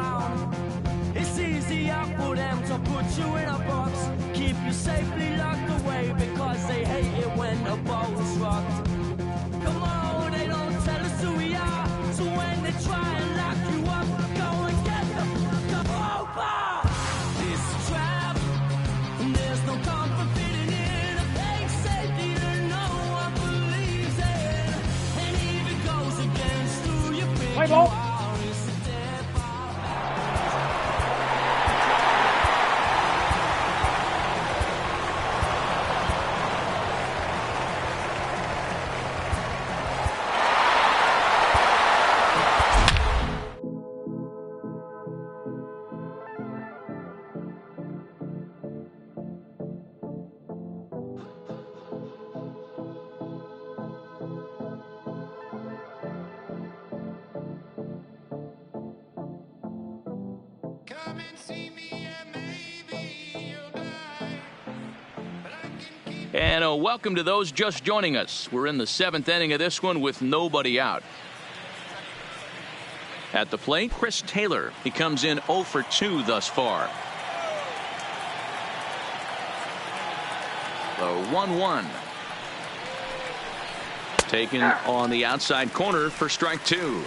down. It's easier for them to put you in a box, keep you safely locked away, because they hate it when the ball's rocked. Come on, they don't tell us who we are, so when they try and lock you up, go and get the fuck over. This trap, and there's no comfort fitting in a fake safety that no one believes in, and if it goes against who you think you are, it's a dead ball. Come and see me and maybe you'll die. But I can keep. And welcome to those just joining us. We're in the 7th inning of this one with nobody out. At the plate, Chris Taylor. He comes in 0 for 2 thus far. The 1-1. Taken on the outside corner for strike 2.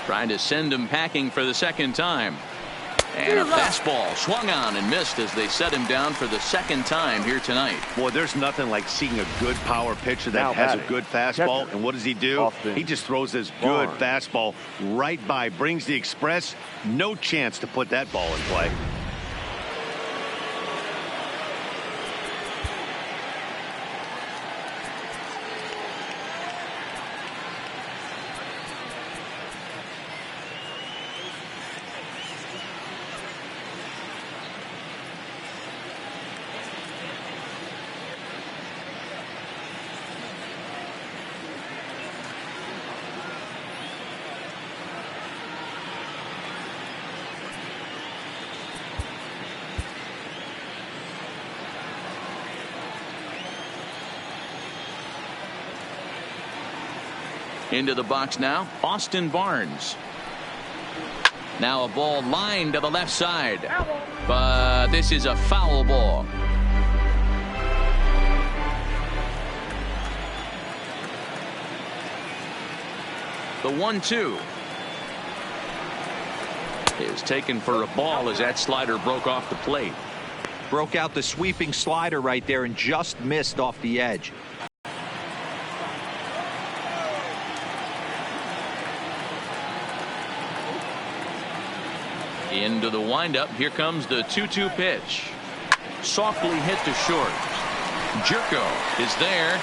Trying to send him packing for the second time. And a fastball swung on and missed as they set him down for the second time here tonight. Boy, there's nothing like seeing a good power pitcher that has a good fastball. And what does he do? He just throws this good fastball right by, brings the express. No chance to put that ball in play. Into the box now, Austin Barnes. Now a ball lined to the left side, but this is a foul ball. The 1-2 is taken for a ball as that slider broke off the plate. Broke out the sweeping slider right there and just missed off the edge. Into the windup. Here comes the 2-2 pitch. Softly hit to short. Jerko is there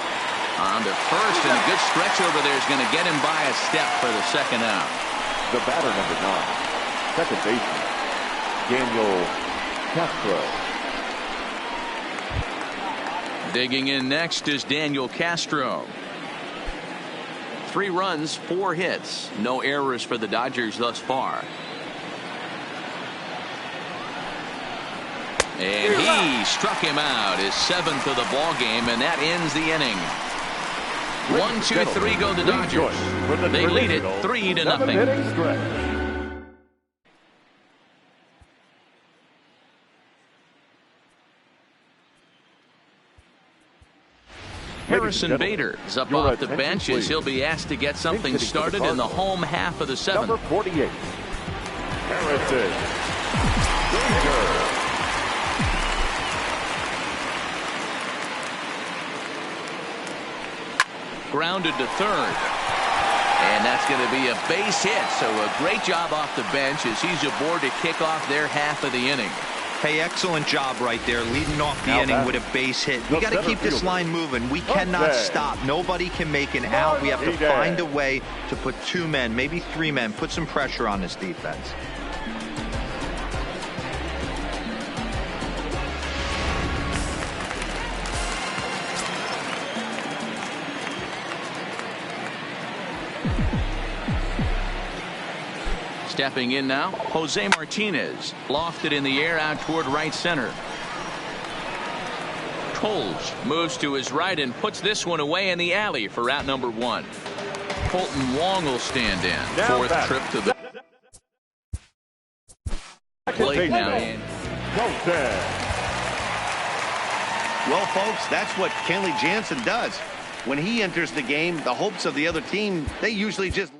on to first, and a good stretch over there is going to get him by a step for the second out. The batter, number 9, second baseman, Daniel Castro. Digging in next is Daniel Castro. 3 runs, 4 hits, no errors for the Dodgers thus far. And he struck him out, his 7th of the ball game, and that ends the inning. 1-2-3 go the Dodgers. They lead it 3-0. Harrison Bader is up off the bench as he'll be asked to get something started in the home half of the 7th. Number 48, Harrison Bader. Grounded to third. And that's going to be a base hit. So a great job off the bench as he's aboard to kick off their half of the inning. Hey, excellent job right there, leading off the inning with a base hit. We got to keep this line moving. We cannot stop. Nobody can make an out. We have to find a way to put 2 men, maybe 3 men, put some pressure on this defense. Stepping in now, Jose Martinez. Lofted in the air out toward right center. Coles moves to his right and puts this one away in the alley for out number 1. Colton Wong will stand in. Now Fourth back. trip to the plate now. Well, folks, that's what Kenley Jansen does. When he enters the game, the hopes of the other team, they usually just leave.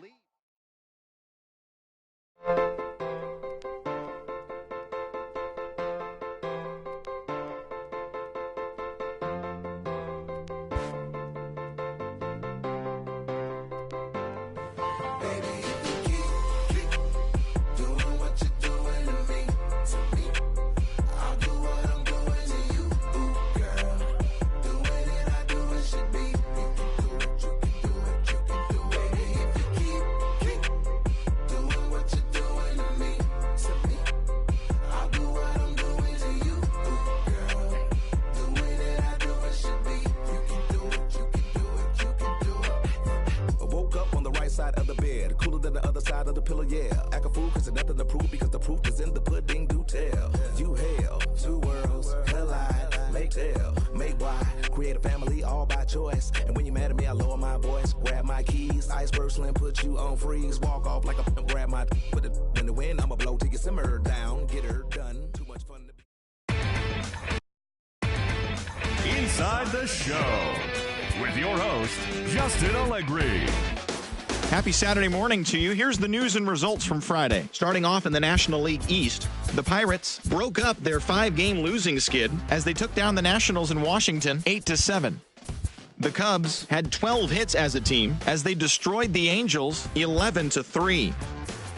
Side of the bed, cooler than the other side of the pillow, yeah. Act a fool cause there's nothing to prove because the proof is in the pudding, do tell. You hell, two worlds collide, make tell, make why, create a family all by choice. And when you're mad at me, I lower my voice, grab my keys, iceberg slim, put you on freeze, walk off like a grab my put it in the wind, I'ma blow till you simmer down, get her done. Too much fun to be. Inside the Show with your host, Justin Allegri. Happy Saturday morning to you. Here's the news and results from Friday. Starting off in the National League East, the Pirates broke up their 5-game losing skid as they took down the Nationals in Washington 8-7. The Cubs had 12 hits as a team as they destroyed the Angels 11-3.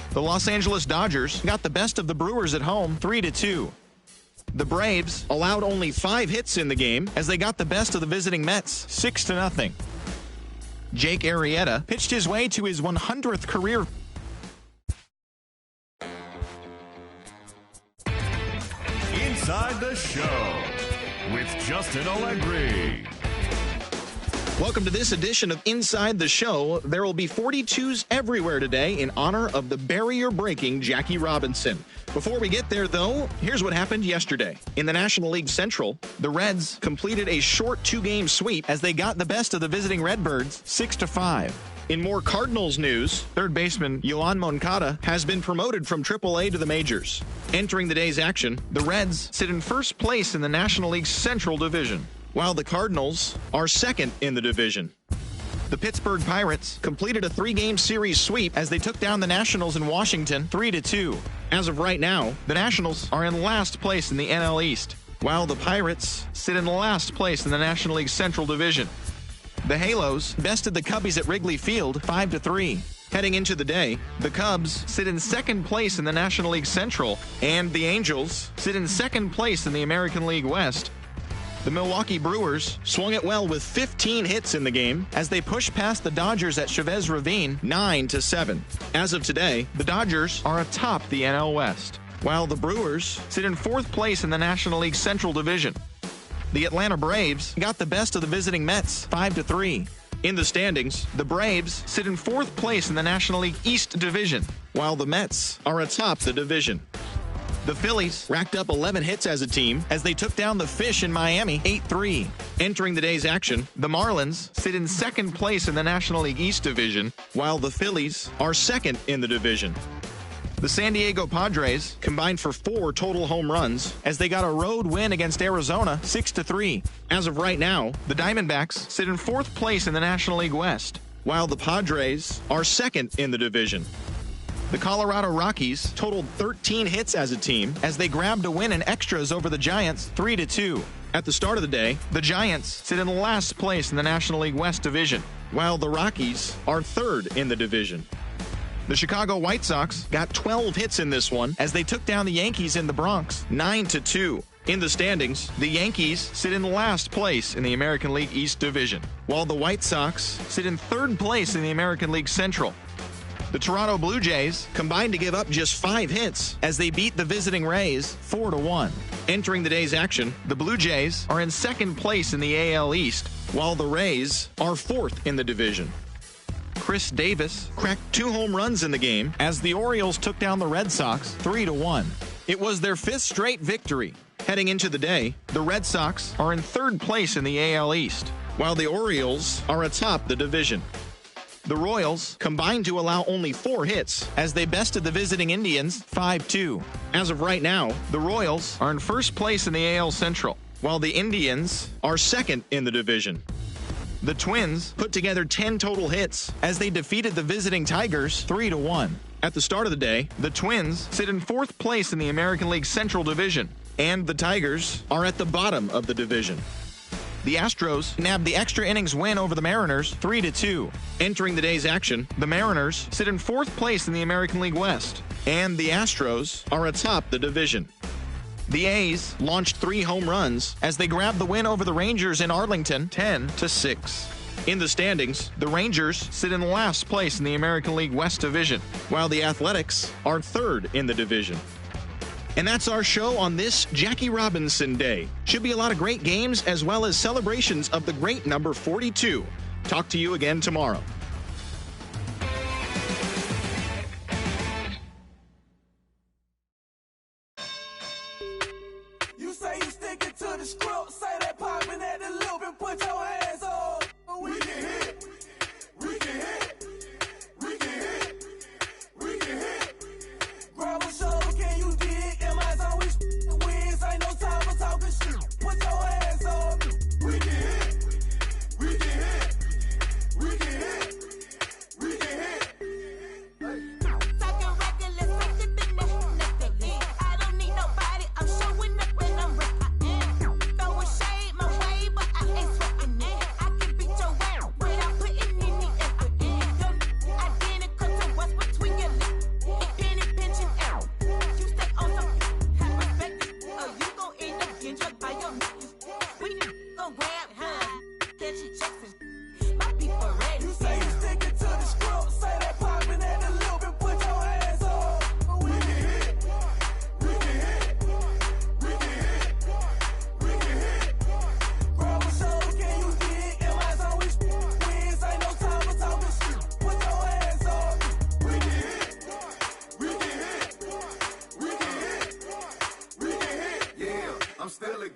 The Los Angeles Dodgers got the best of the Brewers at home 3-2. The Braves allowed only 5 hits in the game as they got the best of the visiting Mets 6-0. Jake Arrieta pitched his way to his 100th career. Inside the Show with Justin Allegri. Welcome to this edition of Inside the Show. There will be 42s everywhere today in honor of the barrier-breaking Jackie Robinson. Before we get there, though, here's what happened yesterday. In the National League Central, the Reds completed a short 2-game sweep as they got the best of the visiting Redbirds 6-5. In more Cardinals news, third baseman Yoan Moncada has been promoted from AAA to the majors. Entering the day's action, the Reds sit in first place in the National League Central Division, while the Cardinals are second in the division. The Pittsburgh Pirates completed a 3-game series sweep as they took down the Nationals in Washington 3-2. As of right now, the Nationals are in last place in the NL East, while the Pirates sit in last place in the National League Central Division. The Halos bested the Cubbies at Wrigley Field 5-3. Heading into the day, the Cubs sit in second place in the National League Central, and the Angels sit in second place in the American League West. The Milwaukee Brewers swung it well with 15 hits in the game as they pushed past the Dodgers at Chavez Ravine 9-7. As of today, the Dodgers are atop the NL West, while the Brewers sit in fourth place in the National League Central Division. The Atlanta Braves got the best of the visiting Mets 5-3. In the standings, the Braves sit in fourth place in the National League East Division, while the Mets are atop the division. The Phillies racked up 11 hits as a team as they took down the Fish in Miami 8-3. Entering the day's action, the Marlins sit in second place in the National League East Division, while the Phillies are second in the division. The San Diego Padres combined for 4 total home runs as they got a road win against Arizona 6-3. As of right now, the Diamondbacks sit in fourth place in the National League West, while the Padres are second in the division. The Colorado Rockies totaled 13 hits as a team as they grabbed a win in extras over the Giants 3-2. At the start of the day, the Giants sit in last place in the National League West Division, while the Rockies are third in the division. The Chicago White Sox got 12 hits in this one as they took down the Yankees in the Bronx 9-2. In the standings, the Yankees sit in last place in the American League East Division, while the White Sox sit in third place in the American League Central. The Toronto Blue Jays combined to give up just 5 hits as they beat the visiting Rays 4-1. Entering the day's action, the Blue Jays are in second place in the AL East, while the Rays are fourth in the division. Chris Davis cracked 2 home runs in the game as the Orioles took down the Red Sox 3-1. It was their 5th straight victory. Heading into the day, the Red Sox are in 3rd place in the AL East, while the Orioles are atop the division. The Royals combined to allow only 4 hits as they bested the visiting Indians 5-2. As of right now, the Royals are in 1st place in the AL Central, while the Indians are 2nd in the division. The Twins put together 10 total hits as they defeated the visiting Tigers 3-1. At the start of the day, the Twins sit in 4th place in the American League Central Division, and the Tigers are at the bottom of the division. The Astros nabbed the extra innings win over the Mariners 3-2. Entering the day's action, the Mariners sit in 4th place in the American League West, and the Astros are atop the division. The A's launched 3 home runs as they grabbed the win over the Rangers in Arlington 10-6. In the standings, the Rangers sit in last place in the American League West Division, while the Athletics are 3rd in the division. And that's our show on this Jackie Robinson Day. Should be a lot of great games as well as celebrations of the great number 42. Talk to you again tomorrow. You say you sticking to the script, say that popping at the loop and put your hands on. We can hit, we can hit, we can hit, we can hit. Grab a shoulder, can you dig? Wins, ain't no time for talking shit. Put your hands on. We can hit, we can hit, we can hit, we can hit. Talking reckless, such a nothing. I don't need nobody, I'm showing up when I'm ready. Throwing shade my way, but I ain't sweating it. I can beat your ass without putting any effort in. Your identical to what's between your lips. And penny pinching out. You stay on some have respect, or you gon' end up getting drugged by your niggas. We gon' grab high, catch your checks and my people ready. You say you sticking to the script, say that popping at the loop and put your hands on. We can hit, we can hit, we can hit, we can hit. Grab a shoulder, can you dig? Am I always wins? Ain't no time for talking shit. Put your hands on. We can hit, we can hit, we can hit, we can hit. Yeah, I'm still a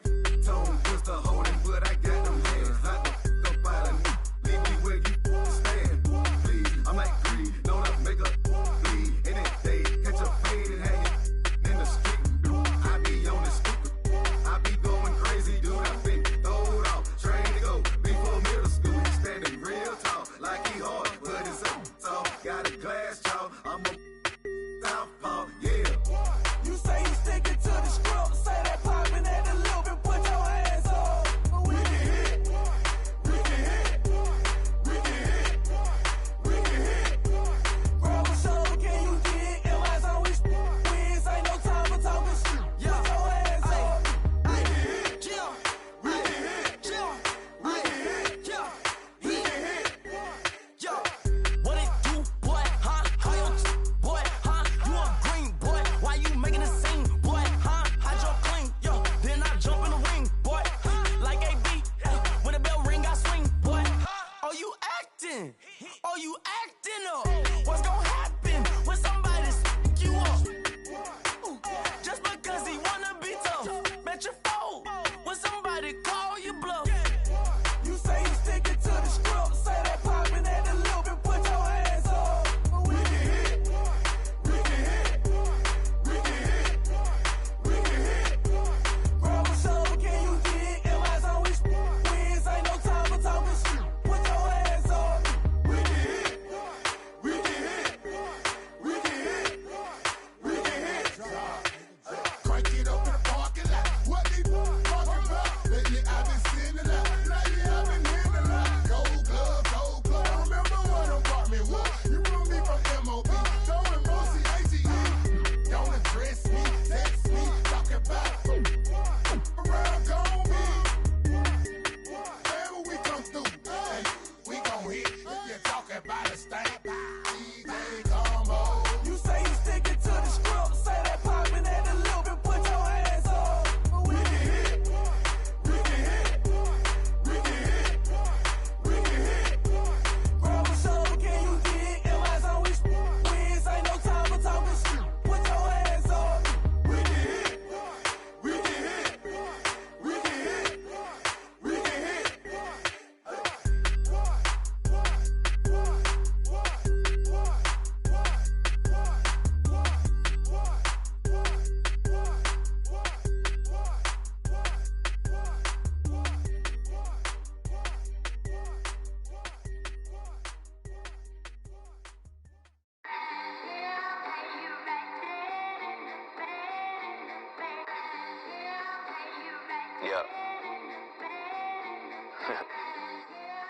tone, pistol holding, but I got them hands. Not the fuck out of me. Leave me where you stand. Please, I'm like greed, don't I make a bleed. And then they catch a fade and hang in the street. I be on the stupid. I be going crazy, dude. I been throwed off, trained to go before middle school. Standing real tall, like he hard, but it's up tall. Got a glass jaw, I'm a southpaw, yeah. You say you sticking to the script, say that popping at the loop and put your hands on. We can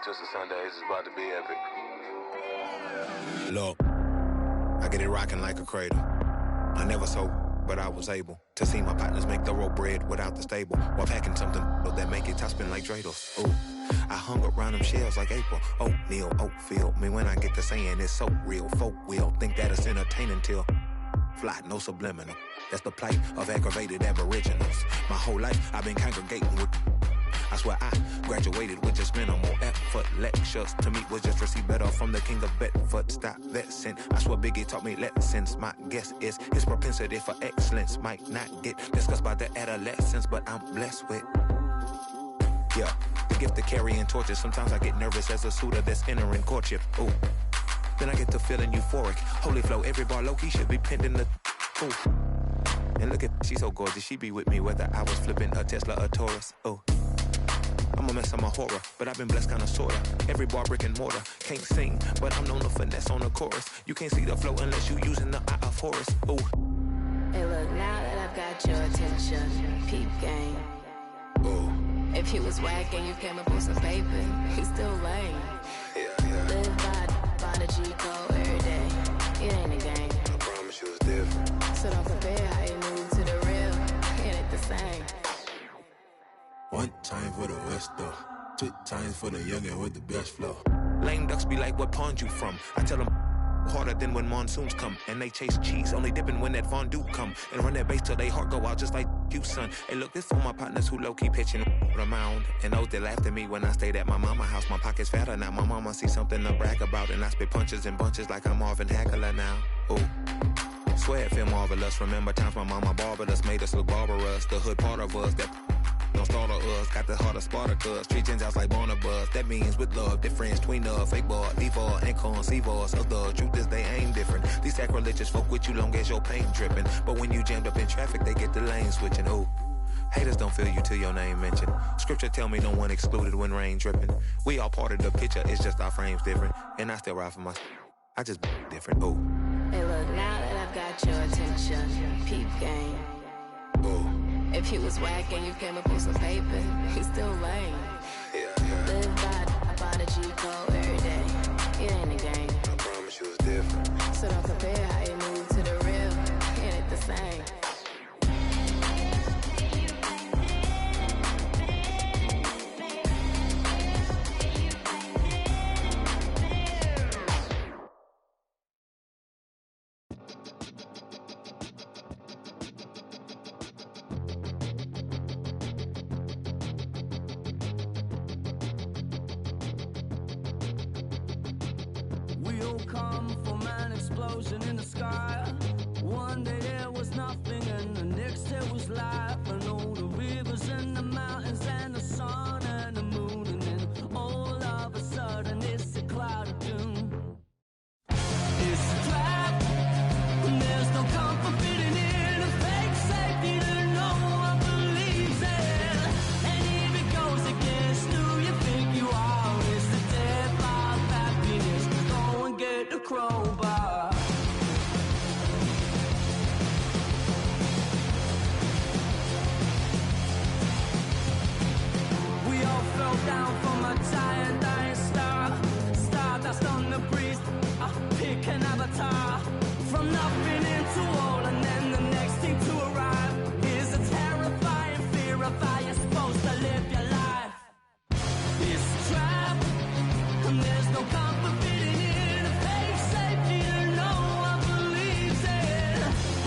Just a Sunday, it's about to be epic. Look, I get it rocking like a cradle. I never sold, but I was able to see my partners make thorough bread without the stable, while packing something that make it top spin like dreidels. Ooh, I hung around them shells like April. Oatmeal, Oatfield. Me when I get to saying it's so real. Folk will think that it's entertaining till fly, no subliminal. That's the plight of aggravated aboriginals. My whole life I've been congregating with. I swear I graduated with just minimal effort. Lectures to me was just receive better from the king of Bedford. Stop vexing. I swear Biggie taught me lessons. My guess is his propensity for excellence might not get discussed by the adolescents, but I'm blessed with, yeah, the gift of carrying torches. Sometimes I get nervous as a suitor that's entering courtship. Ooh, then I get to feeling euphoric. Holy flow, every bar low-key should be pinned in the, ooh. And look at, she's so gorgeous. She be with me whether I was flipping a Tesla or Taurus. Ooh, I'm a mess, I'm a horror, but I've been blessed kinda sorta. Every bar brick and mortar, can't sing, but I'm known to finesse on the chorus. You can't see the flow unless you using the eye of Horus. Ooh. Hey look, now that I've got your attention, peep game. Ooh. If he was whack and you came up with some paper, he's still lame. Yeah. Live by the G code every day. It ain't a game. I promise you it's different. So don't compare how you move to the real. It ain't the same. One time for the West though, 2 times for the youngin' with the best flow. Lame ducks be like, what pond you from? I tell them harder than when monsoons come. And they chase cheese, only dipping when that fondue come. And run that bass till they heart go out just like you, son. Hey look, this for my partners who low-key pitching the mound. And those that laughed at me when I stayed at my mama house. My pocket's fatter now, my mama see something to brag about. And I spit punches and bunches like I'm Marvin Hagler now. Ooh. Swear it feel marvelous. Remember times my mama barbered us, made us look barbarous. The hood part of us that don't startle us, got the heart of Spartacus. Treat Gentiles like Barnabas. That means with love, difference between fake boy, evil, and conceivers. So the truth is they ain't different. These sacrilegious folk with you long as your paint dripping. But when you jammed up in traffic, they get the lane switching. Ooh, haters don't feel you till your name mentioned. Scripture tell me no one excluded when rain dripping. We all part of the picture, it's just our frames different. And I still ride for my, I just different. Ooh. Hey look, now that I've got your attention, peep game. Ooh. If he was whack and you came up with some paper, he's still lame. Yeah. Live by the G code every day. It ain't a game. I promise you it's different. So don't compare how you move to the real. It ain't the same. In the sky, one day there was nothing, and the next there was life. And all the rivers and the mountains and the sun and the moon, and then all of a sudden it's a cloud of doom. It's a trap, and there's no comfort fitting in a fake safety that no one believes in. And if it goes against who you think you are, it's the death of happiness. Go and get the crowbar. Down from a giant dying star, stardust on the breeze. I pick an avatar from nothing into all, and then the next thing to arrive is a terrifying fear of how you're supposed to live your life. It's a trap, and there's no comfort fitting in a fake safety that no one believes in.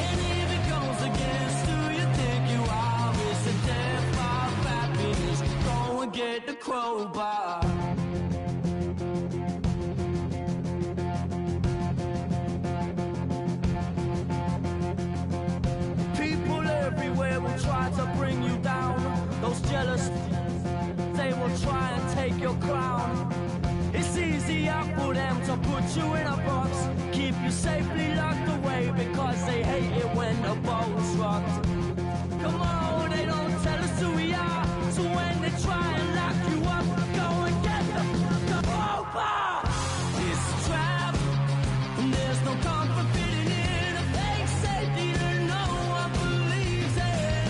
And if it goes against who you think you are, it's the death of happiness. Go and get the crowbar. People everywhere will try to bring you down. Those jealous, they will try and take your crown. It's easier for them to put you in a box, keep you safely locked away, because they hate it when the boat's rocked. Come on, they don't tell us who we are, so when they try and lock you up, go and get the crowbar. It's a trap, and there's no comfort fitting in a fake safety that no one believes in.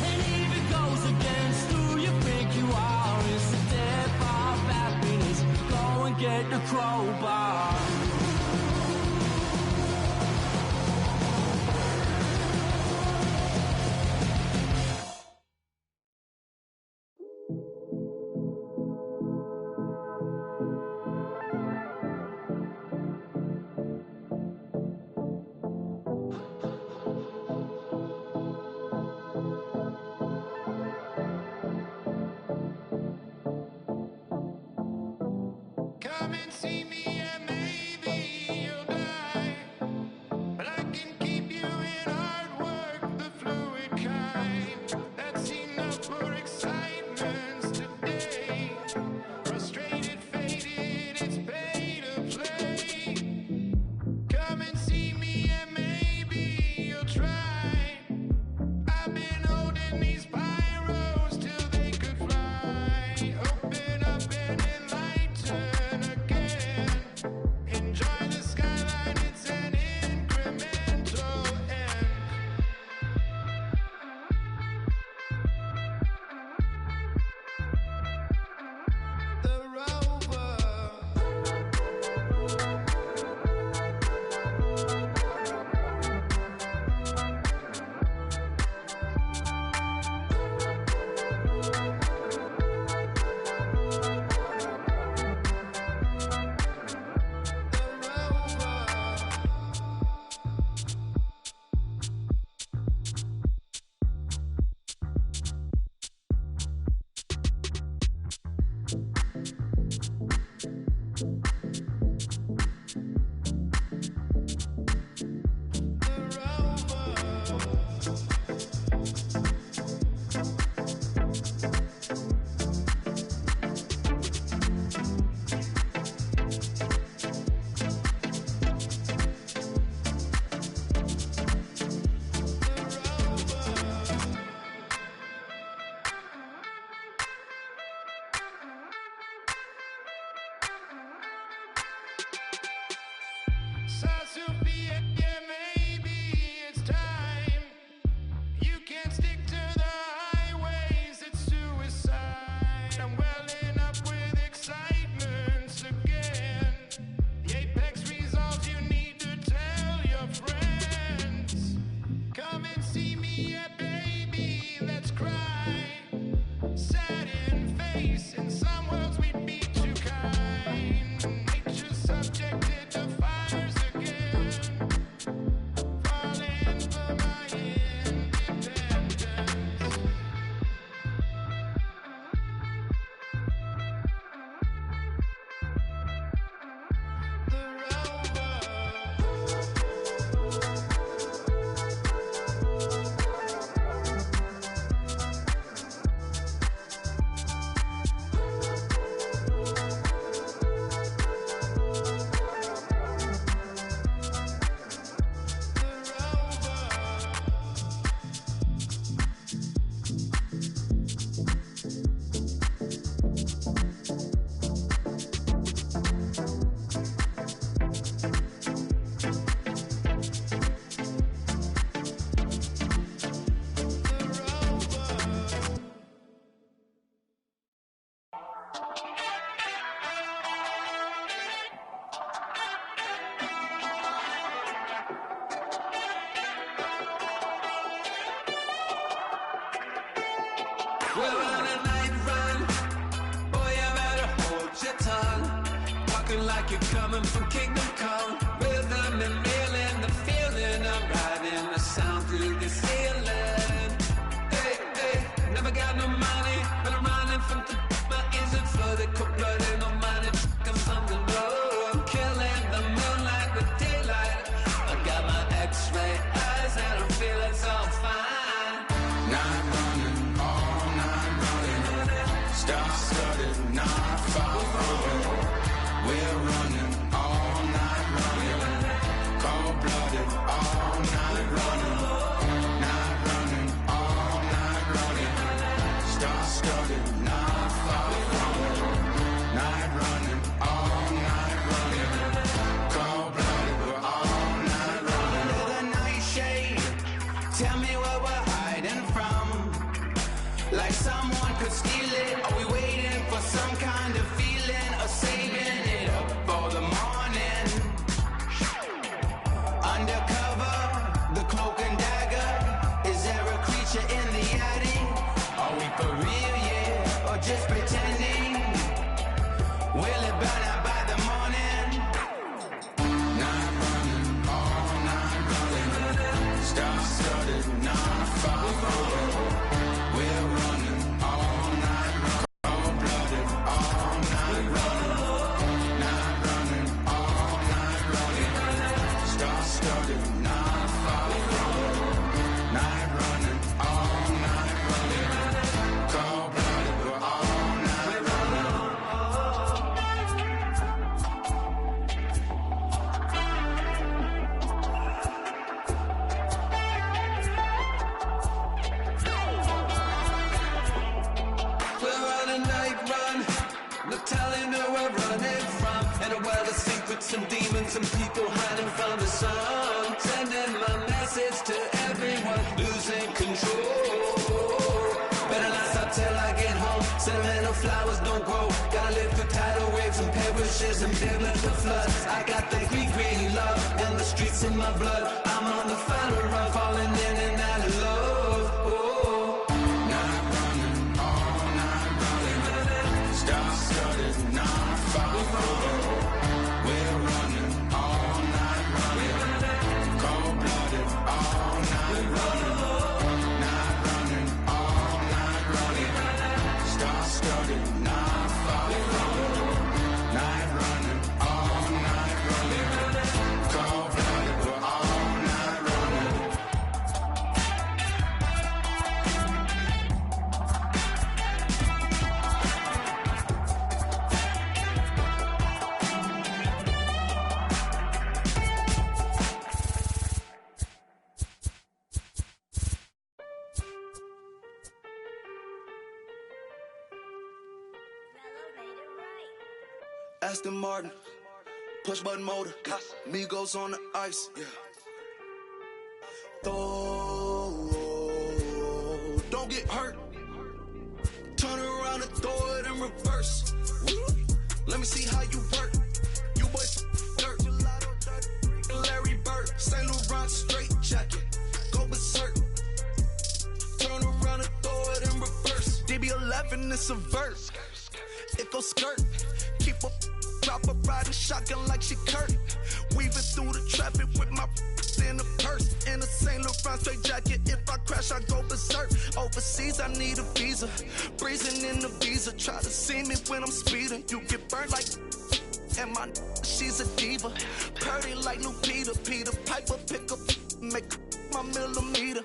And if it goes against who you think you are, it's the death of happiness. We're on a night run. Boy, you better hold your tongue. Talking like you're coming from Kingdom Come. Rhythm and reeling, the feeling of riding the sound through the ceiling. Hey, hey, never got no money, but I'm running from the my ears and flooded, cold-blooded, no money, comes from the road. Killing the moonlight with daylight. I got my X-ray eyes and I'm feeling so fine. Night running, all night running. Star-studded, not far from. We're running, all night running. Cold-blooded, all night running. Night running, all night running. Star-studded, not far from. Night running, all night running. Cold-blooded, we're all night running. Under the nightshade, tell me what we're hiding from. Like someone could steal it. Are we waiting for some kind of feeling or saving it up for the morning? Undercover, the cloak and dagger. Is there a creature in the attic? Are we for real, yeah, or just pretending? Will it burn out by the morning? Night running, all night running. Star-studded, not far from. We're running, all night running. Cold-blooded, all night running. Night rushes and biblical floods. I got that green love and the streets in my blood. I'm on the final run, falling in and out of love. Oh, night running, all night running. Star-studded, non-follow. We're running all night running. Cold-blooded, all night running. Night running, all night running. Star-studded, non-follow. Night running, all night running. Cold-blooded, we're all night running. Aston Martin, push button motor, Migos on the ice. Yeah. Don't get hurt. Turn around and throw it in reverse. Let me see how you work. You boys dirt. Larry Bird, St. Laurent straight jacket. Go berserk. Turn around and throw it in reverse. DB11 is a verse. It goes skirt. Keep up, drop a riding shotgun like she Kurt. Weaving through the traffic with my in a purse. In a St. Laurent straight jacket. If I crash, I go berserk. Overseas, I need a visa. Breezing in the visa. Try to see me when I'm speeding. You get burned like. And my she's a diva. Purdy like new Peter. Peter Piper pick up, make my millimeter.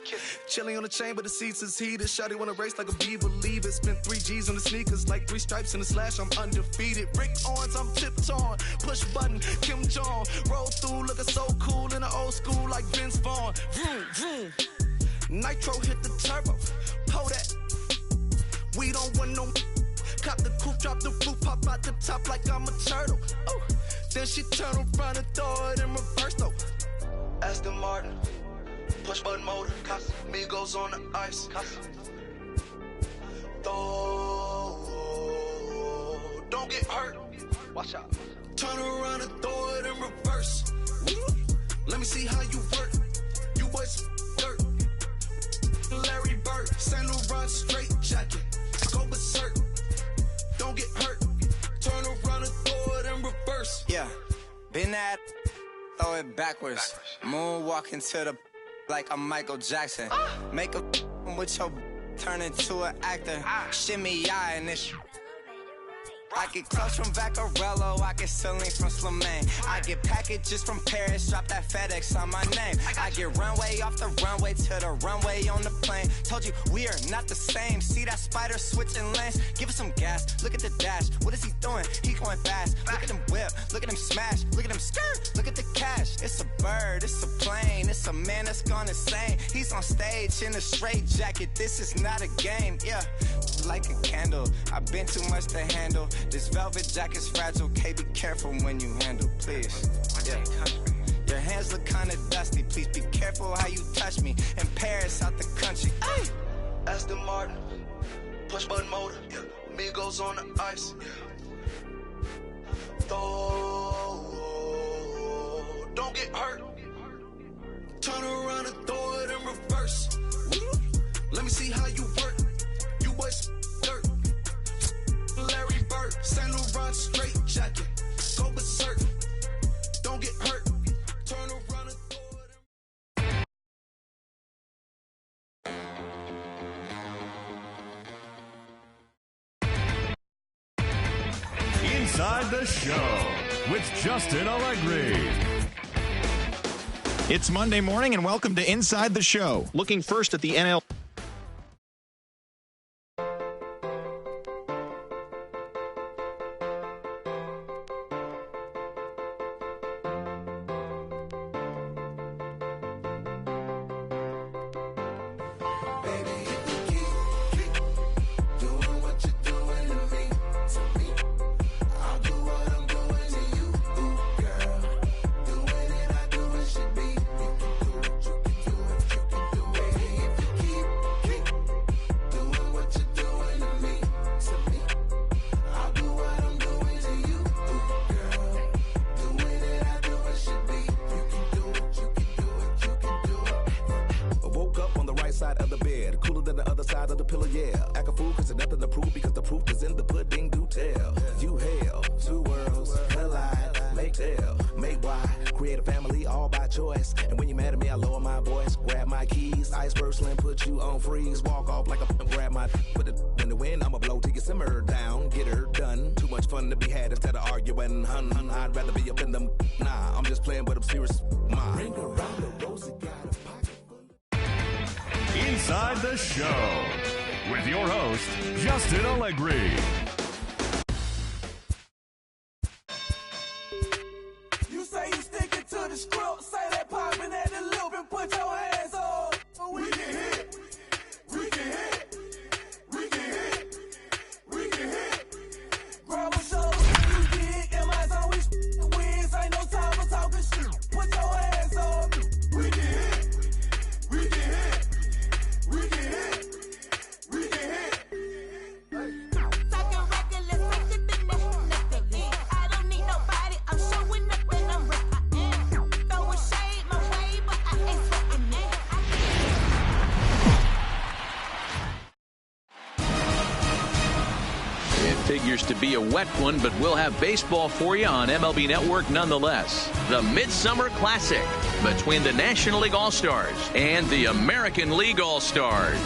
Chilling on the chain, but the seats is heated. Shawty wanna race like a beaver. Leave it. Spent 3 G's on the sneakers. Like 3 stripes in the slash. I'm undefeated. Rick Owens, I'm tiptoeing. Push button, Kim Jong. Roll through, looking so cool in the old school like Vince Vaughn. Vroom, vroom. Nitro hit the turbo. Pull that. We don't want no. Cop the coupe, drop the roof, pop out the top like I'm a turtle. Oh, then she turn around and throw it in reverse though. Aston Martin, push button motor, Migos on the ice. Don't get hurt. Watch out. Turn around and throw it in reverse. Let me see how you work. You boys dirt. Larry Bird, St. Laurent straight jacket. Go berserk. Don't get hurt. Turn around and throw it in reverse. Yeah, been at, throw it backwards. Moonwalk into the like I'm Michael Jackson. Make a with your turn into an actor. Shimmy eye and this. I get close from Vaccarello, I get Celine from Slimane. I get packages from Paris, drop that FedEx on my name. I get runway off the runway to the runway on the plane. Told you we are not the same. See that spider switching lanes? Give us some gas, look at the dash. What is he doing? He going fast. Look at him whip, look at him smash. Look at him skirt, look at the cash. It's a bird, it's a plane. It's a man that's gone insane. He's on stage in a straight jacket. This is not a game, yeah. Like a candle, I've been too much to handle. This velvet jacket's fragile, okay, be careful when you handle, please. Yeah. Your hands look kinda dusty, please be careful how you touch me. In Paris, out the country. Ay! Aston Martin, push button motor, Migos on the ice. Don't get hurt. Turn around and throw it in reverse. Let me see how you work. You boys dirt. Larry Bird, St. Laurent straight jacket. Go berserk. Don't get hurt. Turn around and throw it Inside the Show with Justin Allegri. It's Monday morning, and welcome to Inside the Show. Looking first at the NL. keep side of the pillow, yeah. Act a fool cause there's nothing to prove because the proof is in the pudding, do tell. You hell, two worlds collide, make tell, make why, create a family all by choice. And when you're mad at me, I lower my voice, grab my keys, iceberg slim, put you on freeze, walk off like a grab my, put it in the wind, I'ma blow till you simmer down, get her done. Too much fun to be had instead of arguing, hun, I'd rather be up in them, nah, I'm just playing but I'm serious, Ring around the rosy, got a pocket full. Inside the Show with your host, Justin Allegri. You say you sticking to the script, say that popping at the loop and put your hands on. We can hit, we can hit, we can hit, we can hit. Grab a shoulder, you dig, in my zone, we wins, ain't no time for talking shit. Put your hands on. We can hit, we can hit, we can hit, we can hit. Talking reckless, I did the nothing. I don't need nobody, I'm showing up and I'm real. I am throwing shade my way, but I ain't sweating it. It figures to be a wet one, but we'll have baseball for you on MLB Network nonetheless. The Midsummer Classic between the National League All-Stars and the American League All-Stars.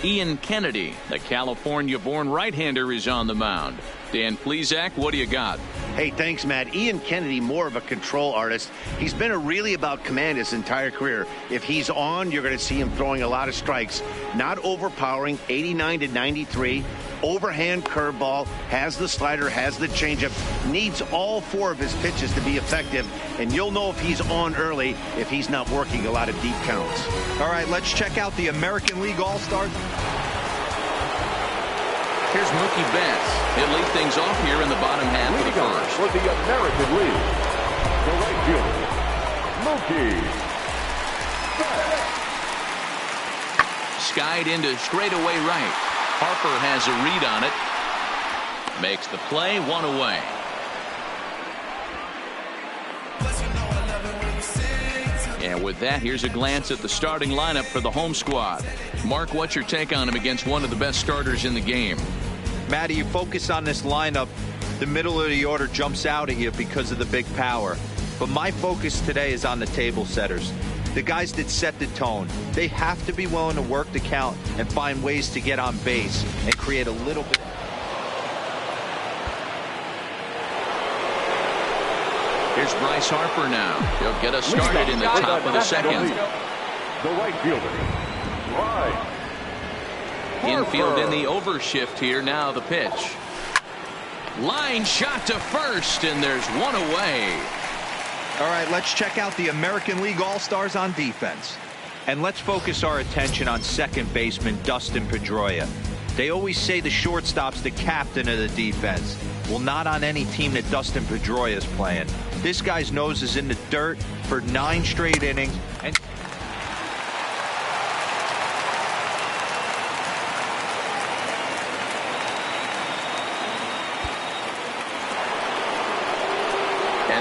Ian Kennedy, the California-born right-hander, is on the mound. Dan Plesac, what do you got? Hey, thanks, Matt. Ian Kennedy, more of a control artist. He's been really about command his entire career. If he's on, you're going to see him throwing a lot of strikes. Not overpowering, 89 to 93. Overhand curveball, has the slider, has the changeup. Needs all four of his pitches to be effective. And you'll know if he's on early if he's not working a lot of deep counts. All right, let's check out the American League All-Stars. Here's Mookie Betts. He'll lead things off here in the bottom half of the first. For the American League, the right fielder, Mookie Betts. Skied into straightaway right. Harper has a read on it. Makes the play, one away. And with that, here's a glance at the starting lineup for the home squad. Mark, what's your take on him against one of the best starters in the game? Matty, you focus on this lineup, the middle of the order jumps out at you because of the big power. But my focus today is on the table setters. The guys that set the tone. They have to be willing to work the count and find ways to get on base and create a little bit. Here's Bryce Harper now. He'll get us started in the top of the second. The right fielder, Bryce Infield in the overshift here. Now the pitch. Line shot to first, and there's one away. All right, let's check out the American League All-Stars on defense. And let's focus our attention on second baseman Dustin Pedroia. They always say the shortstop's the captain of the defense. Well, not on any team that Dustin Pedroia is playing. This guy's nose is in the dirt for 9 straight innings. And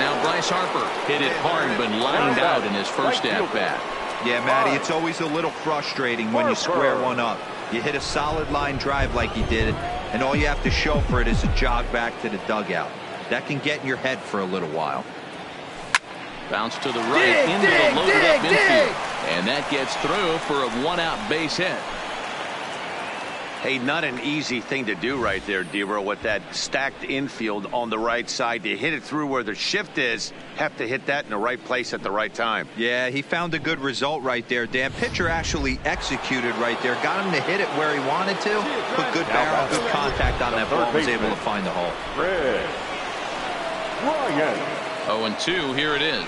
now Bryce Harper hit it hard, but lined out in his first at-bat. Yeah, Matty, it's always a little frustrating when you square one up. You hit a solid line drive like he did, and all you have to show for it is a jog back to the dugout. That can get in your head for a little while. Bounce to the right into the loaded-up infield. And that gets through for a one-out base hit. Hey, not an easy thing to do right there, Dero, with that stacked infield on the right side. To hit it through where the shift is, have to hit that in the right place at the right time. Yeah, he found a good result right there, Dan. Pitcher actually executed right there. Got him to hit it where he wanted to. Put good barrel, good contact on that ball. Was able to find the hole. Ryan. 0-2, here it is.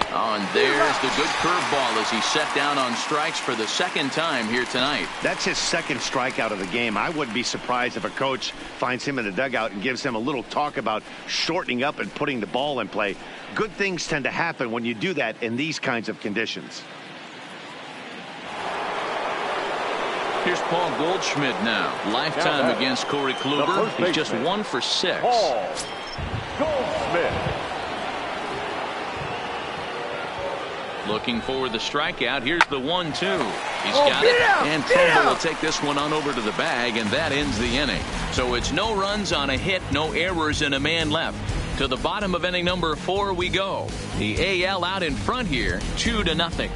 Oh, and there's the good curveball as he set down on strikes for the second time here tonight. That's his second strikeout of the game. I wouldn't be surprised if a coach finds him in the dugout and gives him a little talk about shortening up and putting the ball in play. Good things tend to happen when you do that in these kinds of conditions. Here's Paul Goldschmidt now. Lifetime against Corey Kluber. He's just 1 for 6. Paul Goldschmidt. Looking for the strikeout. Here's the 1-2. He's got it. And Trumbo will take this one on over to the bag, and that ends the inning. So it's no runs on a hit, no errors, and a man left. To the bottom of inning number 4 we go. The AL out in front here, 2-0.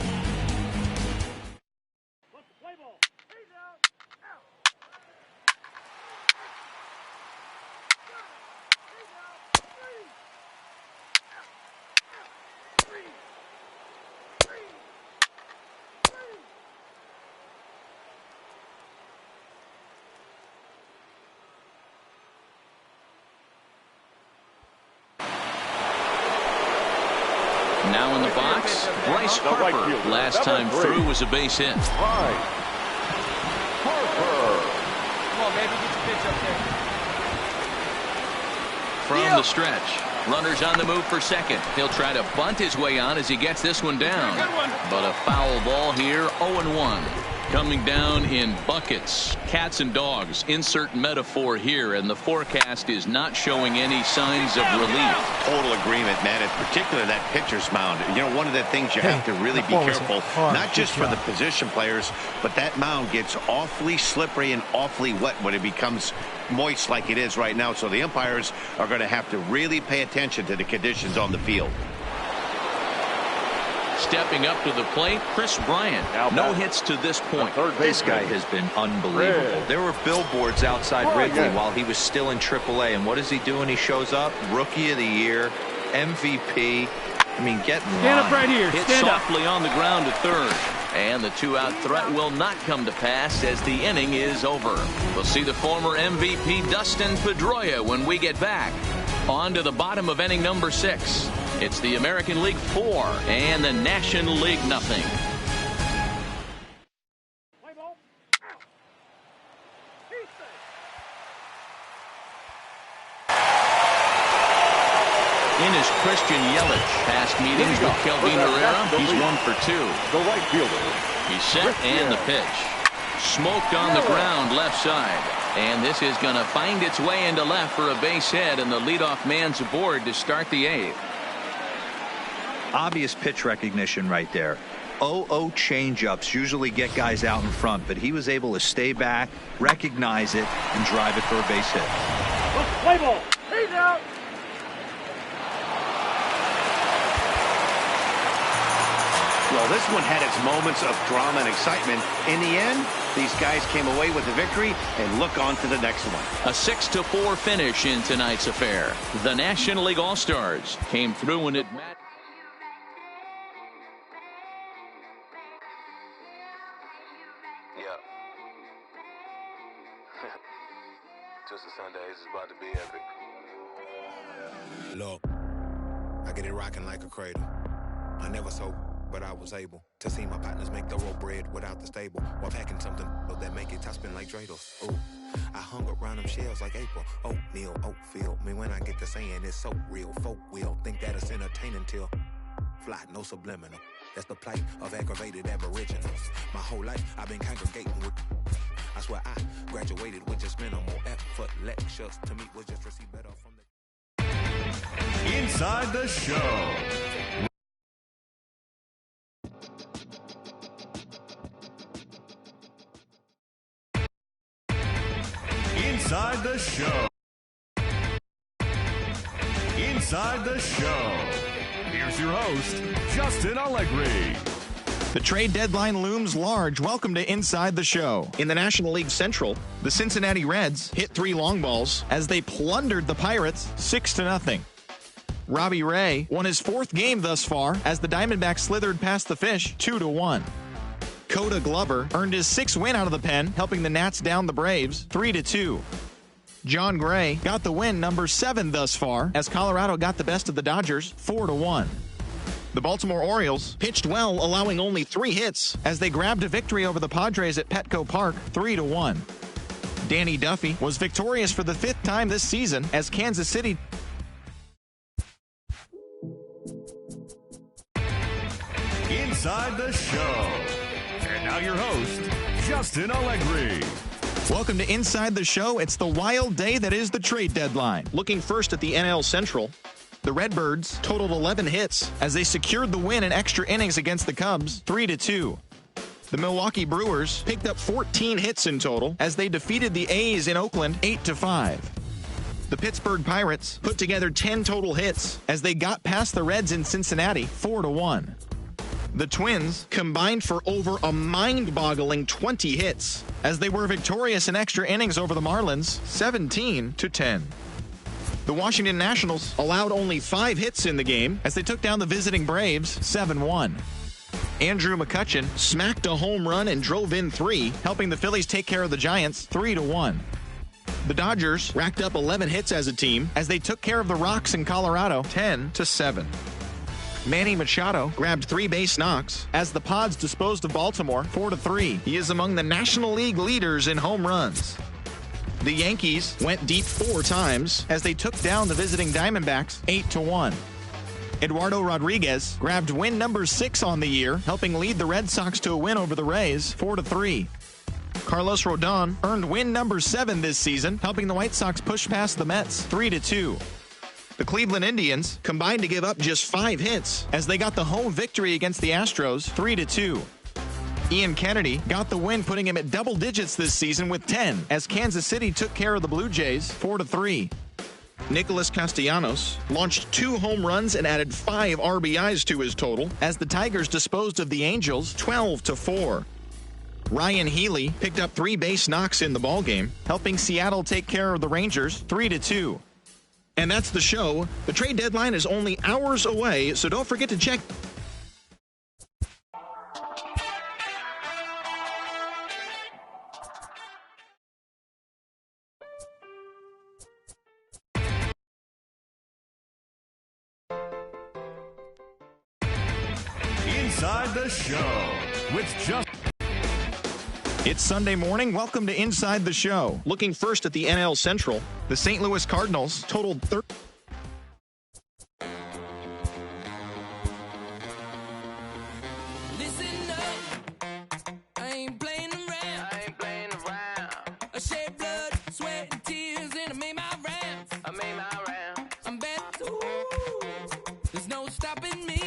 Now in the box, Bryce Harper. Last time through was a base hit. Harper. Come on, baby, get your pitch up there. From the stretch, runners on the move for second. He'll try to bunt his way on as he gets this one down. But a foul ball here, 0-1. Coming down in buckets. Cats and dogs. Insert metaphor here, and the forecast is not showing any signs of relief. Total agreement, man. In particular, that pitcher's mound. You know, one of the things you have to really be careful, not just for the position players, but that mound gets awfully slippery and awfully wet when it becomes moist like it is right now. So the umpires are going to have to really pay attention to the conditions on the field. Stepping up to the plate, Chris Bryant. No hits to this point. This guy has been unbelievable. There were billboards outside Wrigley while he was still in AAA. And what does he do when he shows up? Rookie of the Year, MVP. I mean, get in line. Stand up right here. Hit softly on the ground to third. And the 2-out threat will not come to pass as the inning is over. We'll see the former MVP Dustin Pedroia when we get back. On to the bottom of inning number 6. It's the American League 4 and the National League nothing. In is Christian Yelich. Past meetings with Kelvin Herrera, he's 1 for 2. The right fielder. He's set and the pitch. Smoked on the ground left side. And this is going to find its way into left for a base hit, and the leadoff man's aboard to start the 8th. Obvious pitch recognition right there. 0-0 changeups usually get guys out in front, but he was able to stay back, recognize it, and drive it for a base hit. Play ball. He's out. Well, this one had its moments of drama and excitement. In the end, these guys came away with the victory and look on to the next one. A 6-4 finish in tonight's affair. The National League All-Stars came through and it mattered. Yeah. Just a Sunday. This is about to be epic. Look, I get it rocking like a cradle. I never sold, but I was able to see my partners make thorough bread without the stable while packing something that make it top spin like dreidels. Ooh, I hung around them shells like April. Oatmeal, oatfield. Me when I get to saying it's so real. Folk will think that it's entertaining till fly, no subliminal. That's the plight of aggravated aboriginals. My whole life I've been congregating with. I swear I graduated with just minimal effort. Lectures to me was just receive better from the Inside the Show. Inside the Show. Inside the Show. Here's your host, Justin Allegri. The trade deadline looms large. Welcome to Inside the Show. In the National League Central, the Cincinnati Reds hit 3 long balls as they plundered the Pirates 6-0. Robbie Ray won his 4th game thus far as the Diamondbacks slithered past the Fish 2-1. Coda Glover earned his 6th win out of the pen, helping the Nats down the Braves 3-2. John Gray got the win number 7 thus far as Colorado got the best of the Dodgers 4-1. The Baltimore Orioles pitched well, allowing only 3 hits as they grabbed a victory over the Padres at Petco Park 3-1. Danny Duffy was victorious for the 5th time this season as Kansas City Inside the Show. And now your host, Justin Allegri. Welcome to Inside the Show. It's the wild day that is the trade deadline. Looking first at the NL Central, The Redbirds totaled 11 hits as they secured the win in extra innings against the Cubs, 3-2. The Milwaukee Brewers picked up 14 hits in total as they defeated the A's in Oakland, 8-5. The Pittsburgh Pirates put together 10 total hits as they got past the Reds in Cincinnati, 4-1. The Twins combined for over a mind-boggling 20 hits as they were victorious in extra innings over the Marlins, 17-10. The Washington Nationals allowed only 5 hits in the game as they took down the visiting Braves 7-1. Andrew McCutchen smacked a home run and drove in 3, helping the Phillies take care of the Giants 3-1. The Dodgers racked up 11 hits as a team as they took care of the Rocks in Colorado 10-7. Manny Machado grabbed 3 base knocks as the Pods disposed of Baltimore 4-3. He is among the National League leaders in home runs. The Yankees went deep 4 times as they took down the visiting Diamondbacks 8-1. Eduardo Rodriguez grabbed win number 6 on the year, helping lead the Red Sox to a win over the Rays 4-3. Carlos Rodon earned win number 7 this season, helping the White Sox push past the Mets 3-2. The Cleveland Indians combined to give up just 5 hits as they got the home victory against the Astros 3-2. Ian Kennedy got the win, putting him at double digits this season with 10 as Kansas City took care of the Blue Jays 4-3. Nicholas Castellanos launched 2 home runs and added 5 RBIs to his total as the Tigers disposed of the Angels 12-4. Ryan Healy picked up 3 base knocks in the ballgame, helping Seattle take care of the Rangers 3-2. And that's the show. The trade deadline is only hours away, so don't forget to check. Inside the Show with just. It's Sunday morning. Welcome to Inside the Show. Looking first at the NL Central, the St. Louis Cardinals totaled 30. Listen up, I ain't playing around. I shed blood, sweat, and tears, and I made my rounds. I'm back. Ooh, there's no stopping me.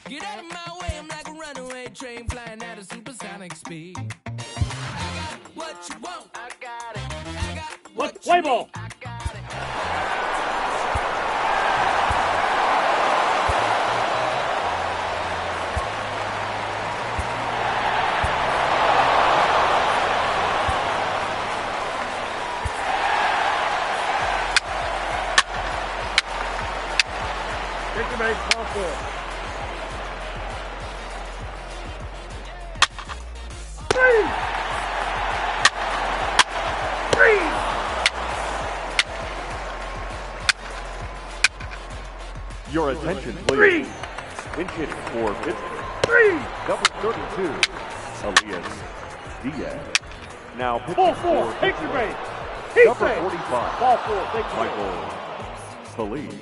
Get out of my way, I'm like a runaway train flying at a supersonic speed. I got what you want. I got it. I got what you play ball. need. I got it. Take the base, ball 4. Your attention, please. Pinch hitting for Pittsburgh. Number 32, Elias Diaz. Now pitching Ball 4, for take your Pittsburgh. base. Number 45, Ball 4, take your Michael Feliz.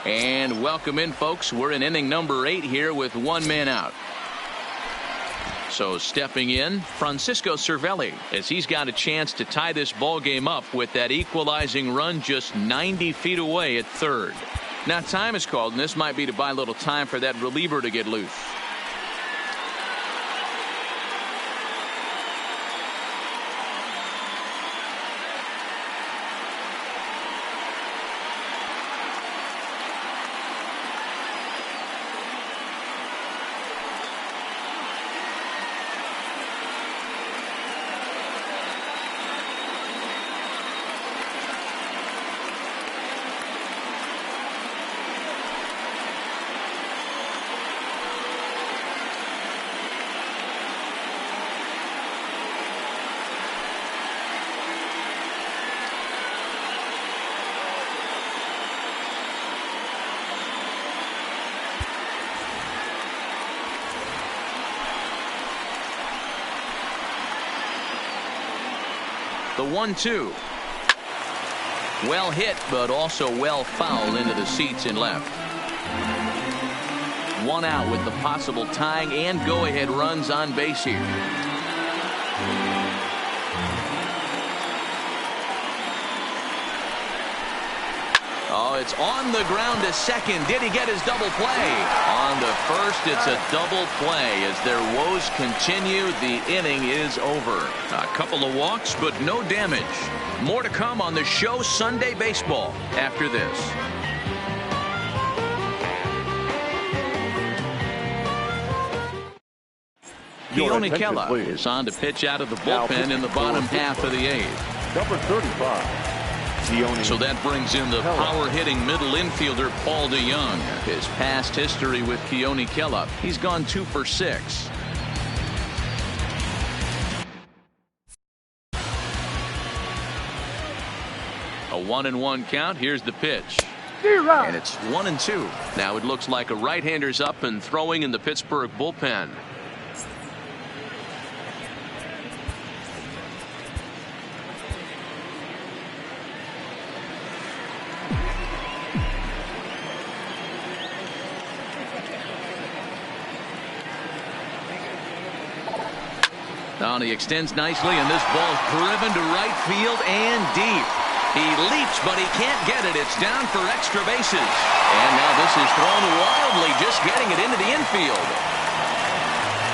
And welcome in, folks. We're in inning number 8 here with 1 man out. So stepping in, Francisco Cervelli, as he's got a chance to tie this ball game up with that equalizing run just 90 feet away at third. Now time is called, and this might be to buy a little time for that reliever to get loose. The 1-2. Well hit, but also well fouled into the seats in left. One out with the possible tying and go-ahead runs on base here. Oh, it's on the ground to second. Did he get his double play? On to first, it's a double play. As their woes continue, the inning is over. A couple of walks, but no damage. More to come on the show Sunday Baseball after this. Keone Kela is on to pitch out of the bullpen in the bottom half of the eighth. Number 35. So that brings in the power-hitting middle infielder Paul DeYoung. His past history with Keone Kela, he's gone 2 for 6. A 1-1 count. Here's the pitch. And it's 1-2. Now it looks like a right-hander's up and throwing in the Pittsburgh bullpen. Now he extends nicely, and this ball's driven to right field and deep. He leaps, but he can't get it. It's down for extra bases. And now this is thrown wildly, just getting it into the infield.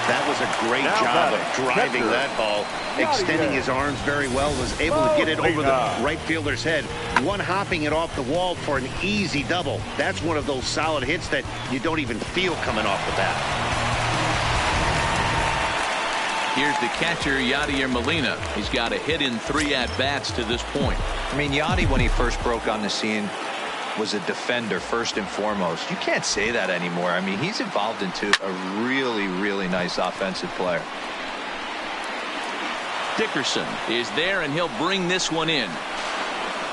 That was a great job of driving that ball, extending his arms very well, was able to get it over the right fielder's head, one hopping it off the wall for an easy double. That's one of those solid hits that you don't even feel coming off the bat. Here's the catcher, Yadier Molina. He's got a hit in 3 at-bats to this point. I mean, Yadi, when he first broke on the scene, was a defender first and foremost. You can't say that anymore. I mean, he's evolved into a really, really nice offensive player. Dickerson is there, and he'll bring this one in.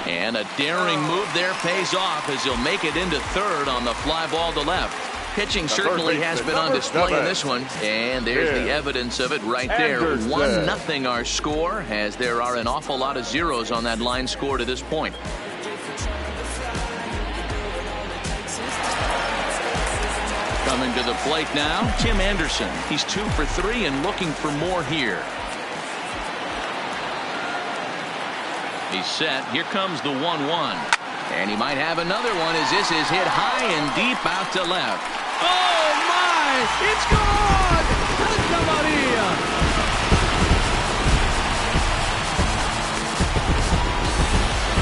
And a daring move there pays off as he'll make it into third on the fly ball to left. Pitching certainly has been on display in this one, and there's the evidence of it right there. 1-0 our score, as there are an awful lot of zeros on that line score to this point. Coming to the plate now, Tim Anderson. He's 2 for 3 and looking for more here. He's set. Here comes the 1-1. And he might have another one as this is hit high and deep out to left. Oh, my! It's gone! Santa Maria!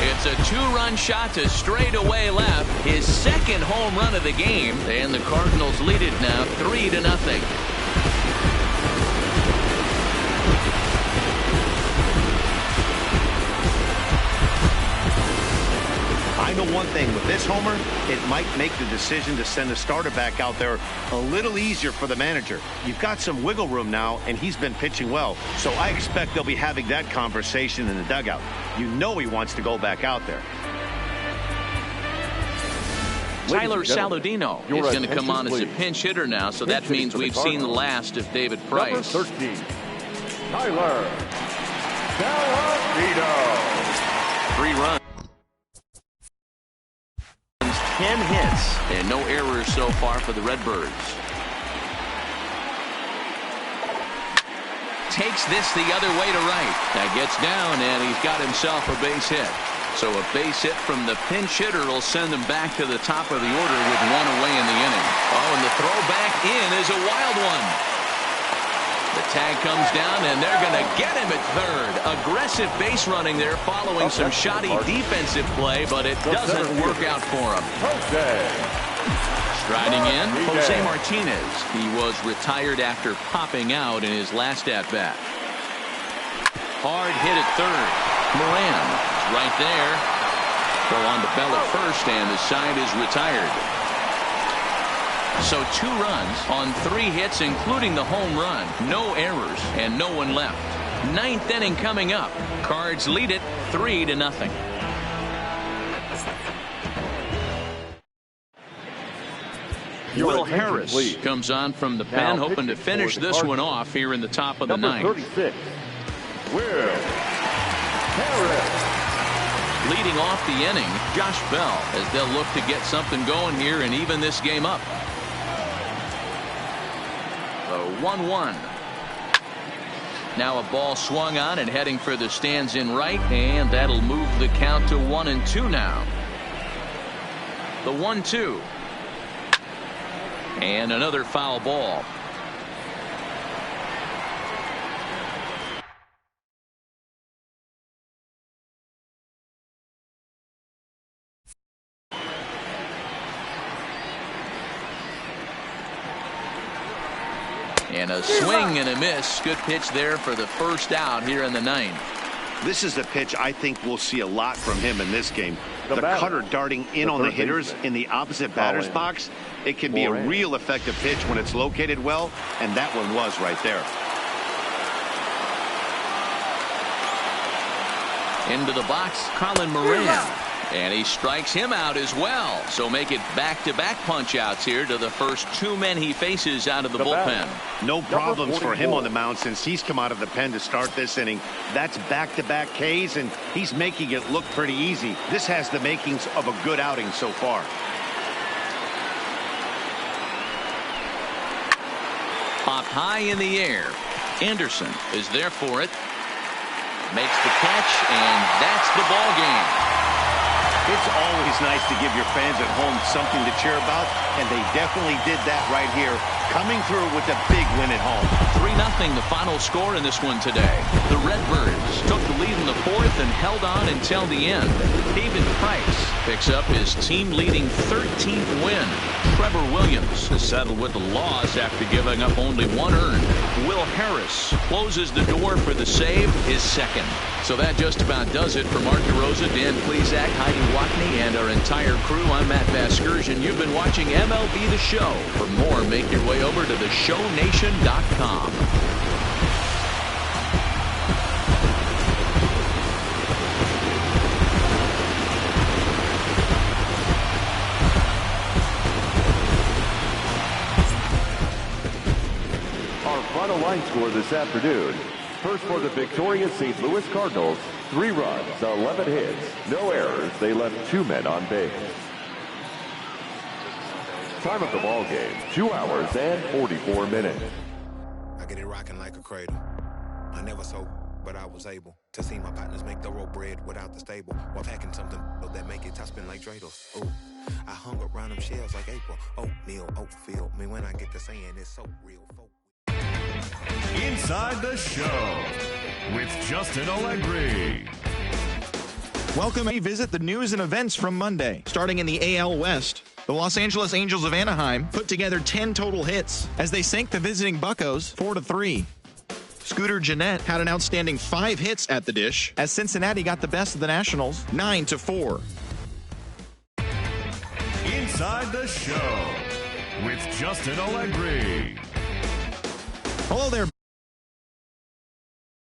It's a 2-run shot to straightaway left. His second home run of the game. And the Cardinals lead it now 3-0. I know one thing, with this homer, it might make the decision to send the starter back out there a little easier for the manager. You've got some wiggle room now, and he's been pitching well, so I expect they'll be having that conversation in the dugout. You know he wants to go back out there. Tyler Saladino is going to come on as a pinch hitter now, so that means we've seen the last of David Price. Number 13, Tyler Saladino. 3 runs. 10 hits and no errors so far for the Redbirds. Takes this the other way to right. That gets down, and he's got himself a base hit. So a base hit from the pinch hitter will send them back to the top of the order with 1 away in the inning. Oh, and the throw back in is a wild one. The tag comes down, and they're going to get him at third. Aggressive base running there following some shoddy defensive play, but it doesn't work out for him. Striding in, Jose Martinez. He was retired after popping out in his last at-bat. Hard hit at third. Moran right there. Go on to Bell at first, and the side is retired. So 2 runs on 3 hits, including the home run. No errors and no one left. 9th inning coming up. Cards lead it 3-0. Will Harris comes on from the pen, hoping to finish this one off here in the top of the 9th. Number 36, Will Leading off the inning, Josh Bell, as they'll look to get something going here and even this game up. The 1-1. Now a ball swung on and heading for the stands in right, and that'll move the count to 1-2 now. The 1-2. And another foul ball. And a swing and a miss. Good pitch there for the first out here in the ninth. This is a pitch I think we'll see a lot from him in this game. The cutter darting in on the hitters in the opposite batter's box. It can be a real effective pitch when it's located well, and that one was right there. Into the box, Colin Moran. And he strikes him out as well. So make it back-to-back punch-outs here to the first two men he faces out of the bullpen. No problems for him on the mound since he's come out of the pen to start this inning. That's back-to-back Ks, and he's making it look pretty easy. This has the makings of a good outing so far. Popped high in the air. Anderson is there for it. Makes the catch, and that's the ball game. It's always nice to give your fans at home something to cheer about, and they definitely did that right here, coming through with a big win at home. 3-0 the final score in this one today. The Redbirds took the lead in the fourth and held on until the end. David Price picks up his team-leading 13th win. Trevor Williams has settled with the loss after giving up only one earned. Will Harris closes the door for the save, his second. So that just about does it for Mark DeRosa, Dan Plesac, Heidi Watney, and our entire crew. I'm Matt Vasgersian. You've been watching MLB The Show. For more, make your way over to theshownation.com. Our final line score this afternoon. First for the victorious St. Louis Cardinals, 3 runs, 11 hits, no errors. They left 2 men on base. Time of the ball game, 2 hours and 44 minutes. I get it rocking like a cradle. I never sold, but I was able to see my partners make the road bread without the stable, while packing something that make it top spin like dreidels. Ooh, I hung around them shells like April. Oatmeal, oatfield. Me when I get to saying it's so real. Inside the Show with Justin Allegri. Welcome. We visit the news and events from Monday. Starting in the AL West, the Los Angeles Angels of Anaheim put together 10 total hits as they sank the visiting Buccos 4-3. Scooter Gennett had an outstanding 5 hits at the dish as Cincinnati got the best of the Nationals 9-4. Inside the Show with Justin Allegri. Hello there.